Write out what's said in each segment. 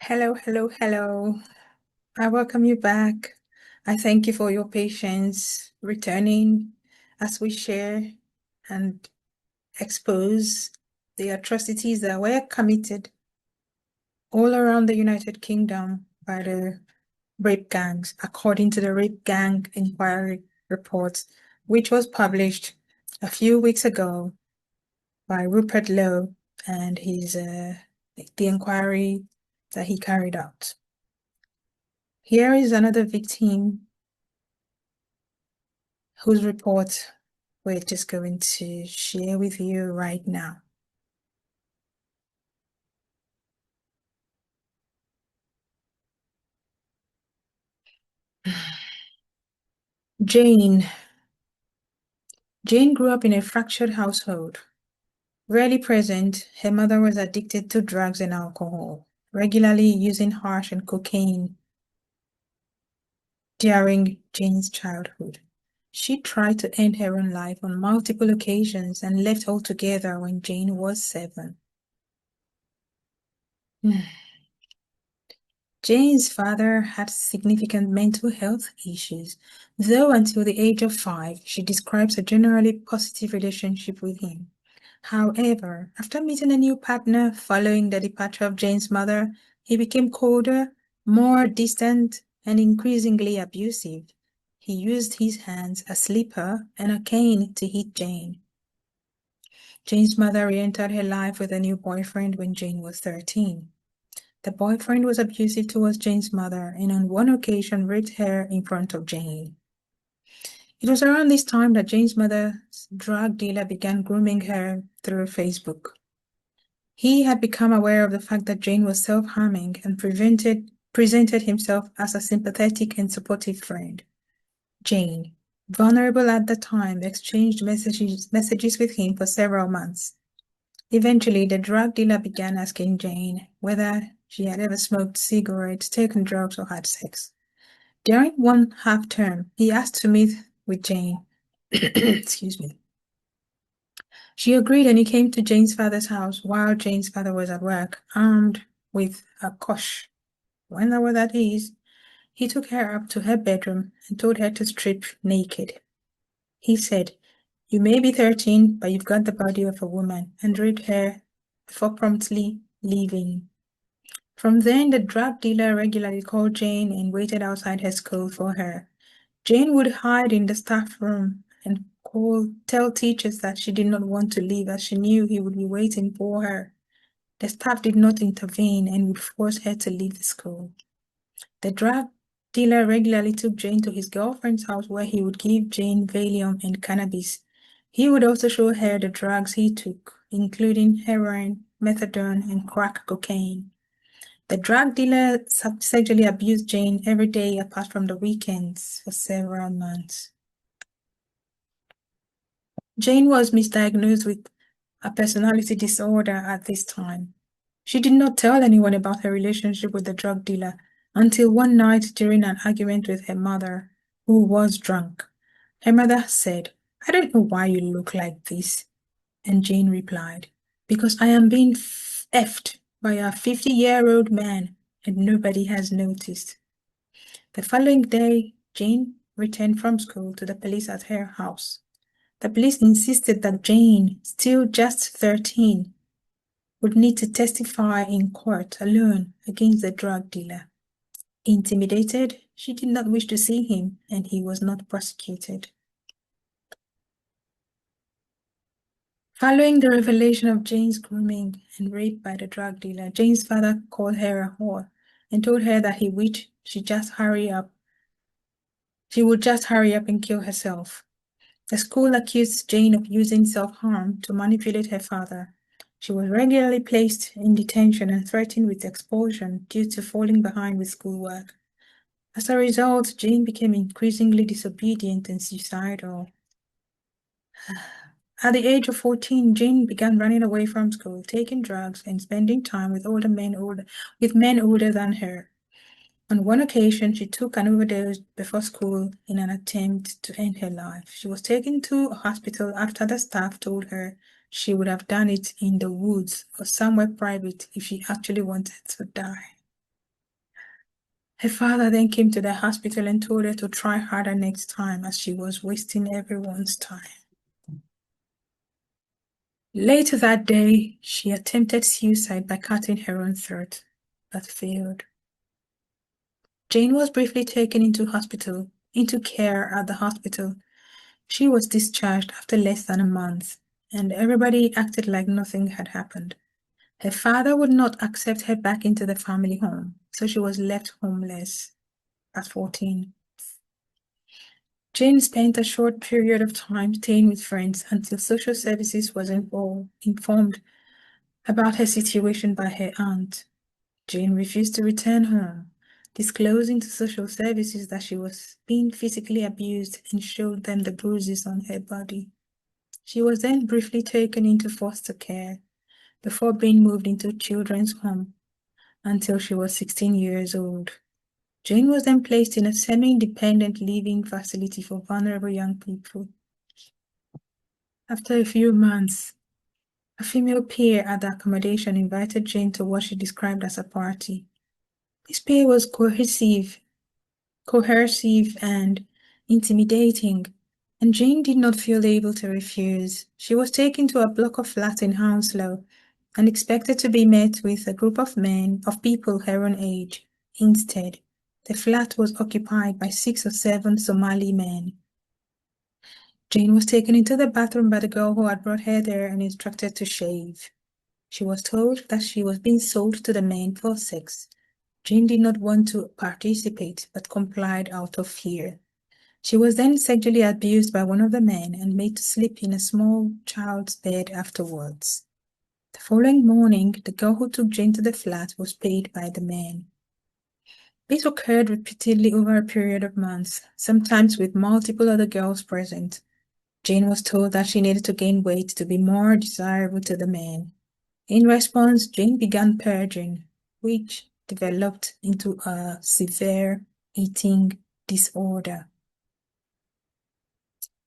Hello, hello, hello. I welcome you back. I thank you for your patience returning as we share and expose the atrocities that were committed all around the United Kingdom by the rape gangs, according to the Rape Gang Inquiry Report, which was published a few weeks ago by Rupert Lowe and the inquiry that he carried out. Here is another victim whose report we're just going to share with you right now. Jane. Jane grew up in a fractured household. Rarely present, her mother was addicted to drugs and alcohol, regularly using hash and cocaine during Jane's childhood. She tried to end her own life on multiple occasions and left altogether when Jane was 7. Jane's father had significant mental health issues, though until the age of 5, she describes a generally positive relationship with him. However, after meeting a new partner following the departure of Jane's mother, he became colder, more distant, and increasingly abusive. He used his hands, a slipper, and a cane to hit Jane. Jane's mother re-entered her life with a new boyfriend when Jane was 13. The boyfriend was abusive towards Jane's mother and on one occasion raped her in front of Jane. It was around this time that Jane's mother's drug dealer began grooming her through Facebook. He had become aware of the fact that Jane was self-harming and presented himself as a sympathetic and supportive friend. Jane, vulnerable at the time, exchanged messages with him for several months. Eventually, the drug dealer began asking Jane whether she had ever smoked cigarettes, taken drugs, or had sex. During one half-term, he asked to meet with Jane. Excuse me. She agreed and he came to Jane's father's house while Jane's father was at work, armed with a kosh. Wonder what that is. He took her up to her bedroom and told her to strip naked. He said, "You may be 13, but you've got the body of a woman," and raped her before promptly leaving. From then, the drug dealer regularly called Jane and waited outside her school for her. Jane would hide in the staff room and tell teachers that she did not want to leave as she knew he would be waiting for her. The staff did not intervene and would force her to leave the school. The drug dealer regularly took Jane to his girlfriend's house where he would give Jane Valium and cannabis. He would also show her the drugs he took, including heroin, methadone, and crack cocaine. The drug dealer sexually abused Jane every day apart from the weekends for several months. Jane was misdiagnosed with a personality disorder at this time. She did not tell anyone about her relationship with the drug dealer until one night during an argument with her mother, who was drunk. Her mother said, "I don't know why you look like this." And Jane replied, "Because I am being effed by a 50-year-old man and nobody has noticed." The following day, Jane returned from school to the police at her house. The police insisted that Jane, still just 13, would need to testify in court alone against the drug dealer. Intimidated, she did not wish to see him, and he was not prosecuted. Following the revelation of Jane's grooming and rape by the drug dealer, Jane's father called her a whore and told her that he wished she would just hurry up and kill herself. The school accused Jane of using self-harm to manipulate her father. She was regularly placed in detention and threatened with expulsion due to falling behind with schoolwork. As a result, Jane became increasingly disobedient and suicidal. At the age of 14, Jane began running away from school, taking drugs, and spending time with men older than her. On one occasion, she took an overdose before school in an attempt to end her life. She was taken to a hospital after the staff told her she would have done it in the woods or somewhere private if she actually wanted to die. Her father then came to the hospital and told her to try harder next time as she was wasting everyone's time. Later that day, she attempted suicide by cutting her own throat, but failed. Jane was briefly taken into care at the hospital. She was discharged after less than a month, and everybody acted like nothing had happened. Her father would not accept her back into the family home, so she was left homeless at 14. Jane spent a short period of time staying with friends until social services was informed about her situation by her aunt. Jane refused to return home, disclosing to social services that she was being physically abused and showed them the bruises on her body. She was then briefly taken into foster care before being moved into children's home until she was 16 years old. Jane was then placed in a semi-independent living facility for vulnerable young people. After a few months, a female peer at the accommodation invited Jane to what she described as a party. This peer was coercive and intimidating, and Jane did not feel able to refuse. She was taken to a block of flats in Hounslow and expected to be met with a group of people her own age. Instead, the flat was occupied by 6 or 7 Somali men. Jane was taken into the bathroom by the girl who had brought her there and instructed to shave. She was told that she was being sold to the men for sex. Jane did not want to participate, but complied out of fear. She was then sexually abused by one of the men and made to sleep in a small child's bed afterwards. The following morning, the girl who took Jane to the flat was paid by the men. This occurred repeatedly over a period of months, sometimes with multiple other girls present. Jane was told that she needed to gain weight to be more desirable to the men. In response, Jane began purging, which developed into a severe eating disorder.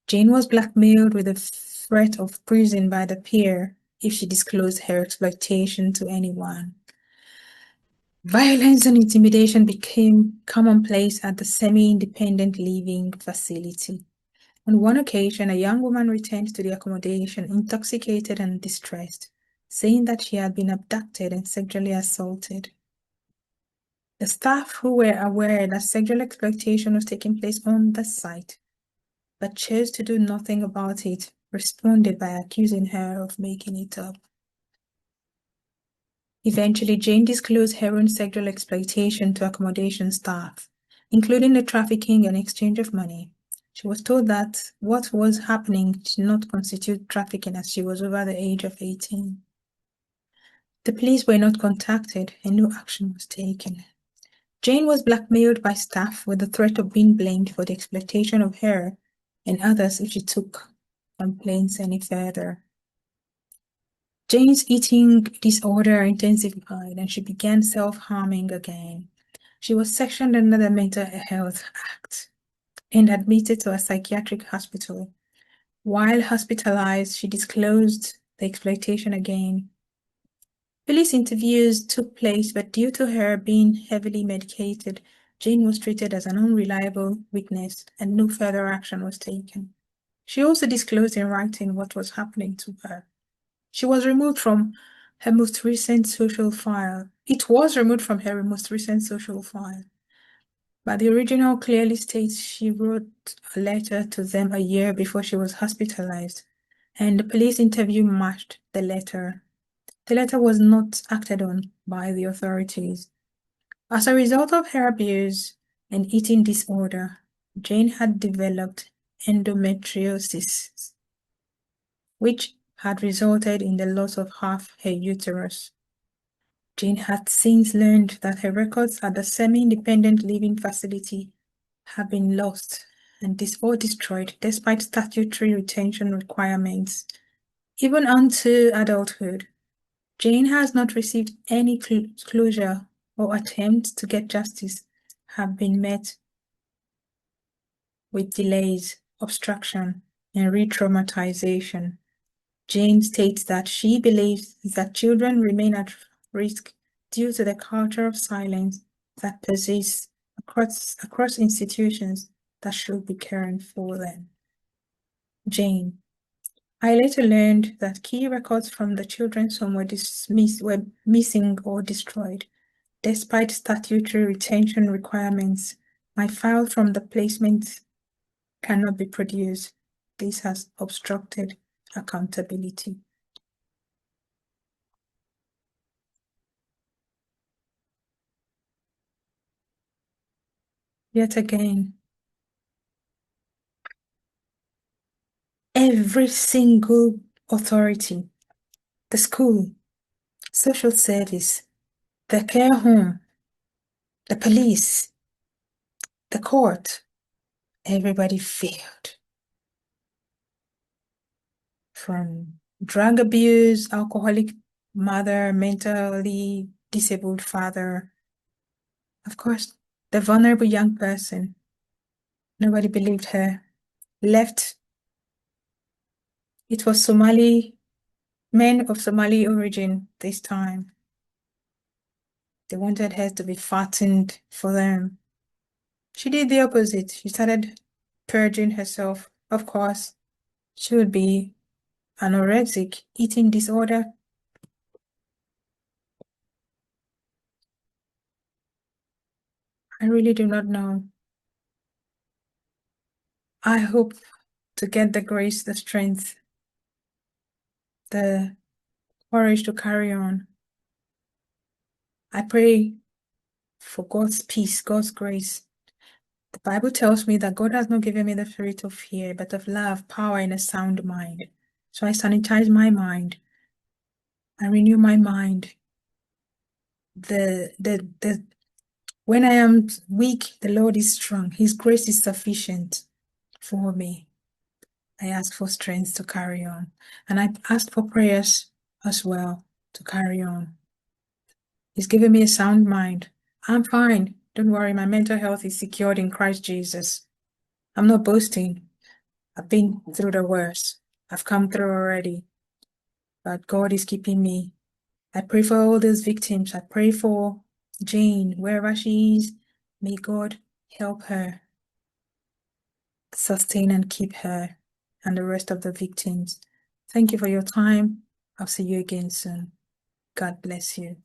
Jane was blackmailed with the threat of prison by the peer if she disclosed her exploitation to anyone. Violence and intimidation became commonplace at the semi-independent living facility. On one occasion, a young woman returned to the accommodation intoxicated and distressed, saying that she had been abducted and sexually assaulted. The staff, who were aware that sexual exploitation was taking place on the site, but chose to do nothing about it, responded by accusing her of making it up. Eventually, Jane disclosed her own sexual exploitation to accommodation staff, including the trafficking and exchange of money. She was told that what was happening did not constitute trafficking as she was over the age of 18. The police were not contacted and no action was taken. Jane was blackmailed by staff with the threat of being blamed for the exploitation of her and others if she took complaints any further. Jane's eating disorder intensified and she began self-harming again. She was sectioned under the Mental Health Act and admitted to a psychiatric hospital. While hospitalized, she disclosed the exploitation again. Police interviews took place, but due to her being heavily medicated, Jane was treated as an unreliable witness and no further action was taken. She also disclosed in writing what was happening to her. She was removed from her most recent social file. It was removed from her most recent social file. But the original clearly states she wrote a letter to them a year before she was hospitalized, and the police interview matched the letter. The letter was not acted on by the authorities. As a result of her abuse and eating disorder, Jane had developed endometriosis, which had resulted in the loss of half her uterus. Jane had since learned that her records at the semi-independent living facility have been lost and destroyed despite statutory retention requirements. Even unto adulthood, Jane has not received any closure or attempts to get justice have been met with delays, obstruction, and re-traumatization. Jane states that she believes that children remain at risk due to the culture of silence that persists across institutions that should be caring for them. Jane. I later learned that key records from the children's home were missing or destroyed. Despite statutory retention requirements, my file from the placement cannot be produced. This has obstructed accountability. Yet again, every single authority, the school, social service, the care home, the police, the court, everybody failed. From drug abuse, alcoholic mother, mentally disabled father, of course, the vulnerable young person, nobody believed her, left. It was men of Somali origin this time. They wanted her to be fattened for them. She did the opposite. She started purging herself. Of course, she would be anorexic, eating disorder. I really do not know. I hope to get the grace, the strength, the courage to carry on. I pray for God's peace, God's grace. The Bible tells me that God has not given me the spirit of fear, but of love, power, and a sound mind. So I sanitize my mind. I renew my mind. When I am weak, the Lord is strong. His grace is sufficient for me. I ask for strength to carry on. And I ask for prayers as well to carry on. He's given me a sound mind. I'm fine. Don't worry, my mental health is secured in Christ Jesus. I'm not boasting. I've been through the worst. I've come through already. But God is keeping me. I pray for all those victims. I pray for Jane, wherever she is. May God help her, sustain and keep her and the rest of the victims. Thank you for your time. I'll see you again soon. God bless you.